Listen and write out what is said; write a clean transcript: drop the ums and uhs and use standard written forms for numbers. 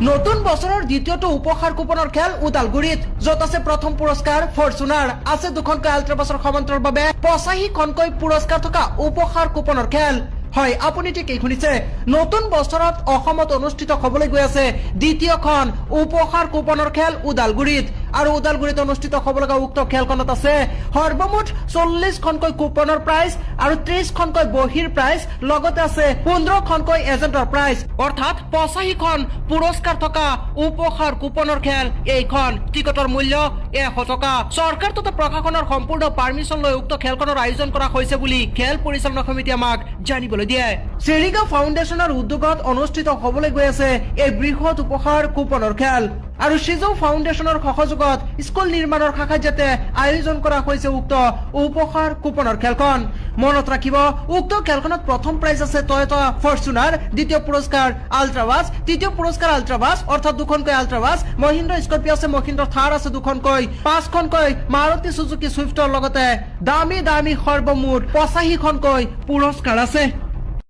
নতুন বছৰৰ দ্বিতীয়টো উপহাৰ কুপনৰ খেল ওদালগুৰিত য'ত আছে প্ৰথম পুৰস্কাৰ ফৰচুনাৰ আছে দুখনকৈ আল্ট্ৰাবাছৰ সমান্তৰাল বাবে 85খনকৈ পুৰস্কাৰ থকা উপহাৰ কুপনৰ খেল হয় আপুনি ঠিকই শুনিছে নতুন বছৰত অসমত অনুষ্ঠিত হ'বলৈ গৈ আছে দ্বিতীয়খন উপহাৰ কুপনৰ খেল ওদালগুৰিত আৰু ওদালগুৰিত অনুষ্ঠিত হ'ব লগা উক্ত খেলখনত আছে সৰ্বমুঠ 40খনকৈ কুপনৰ প্ৰাইজ আৰু 30খনকৈ বহিৰ প্ৰাইজ লগতে আছে 15খনকৈ এজেন্টৰ প্ৰাইজ অৰ্থাৎ 85খন পুৰস্কাৰ থকা উপহাৰ কুপনৰ খেল এইখন টিকটৰ মূল্য 100 টকা চৰকাৰ তথা প্ৰশাসনৰ সম্পূৰ্ণ পাৰমিশন লৈ উক্ত খেলখনৰ আয়োজন কৰা হৈছে বুলি খেল পৰিচালনা সমিতিয়ে আমাক জানিবলৈ দিয়ে চেৰিগাঁও ফাউণ্ডেশ্যনৰ উদ্যোগত অনুষ্ঠিত হ'বলৈ গৈ আছে এই বৃহৎ উপহাৰ কুপনৰ খেল আৰু সিজৌ ফাউণ্ডেশ্যনৰ সহযোগত স্কুল নিৰ্মাণৰ সাহায্যতে আয়োজন কৰা হৈছে উক্ত উপহাৰ কুপনৰ খেলখন মনত ৰাখিব উক্ত খেলখনত প্ৰথম প্ৰাইজ আছে টয়োটা ফৰচুনাৰ দ্বিতীয় পুৰস্কাৰ আল্ট্ৰাবাছ তৃতীয় পুৰস্কাৰ আল্ট্ৰাবাছ অৰ্থাৎ দুখনকৈ আল্ট্ৰাবাছ মহিন্দ্ৰা স্কৰ্পিঅ আছে মহিন্দ্ৰা থাৰ আছে দুখনকৈ 5খনকৈ মাৰুতি সুজুকি ছুইফ্টৰ লগতে দামী সৰ্বমুঠ 85খনকৈ পুৰস্কাৰ আছে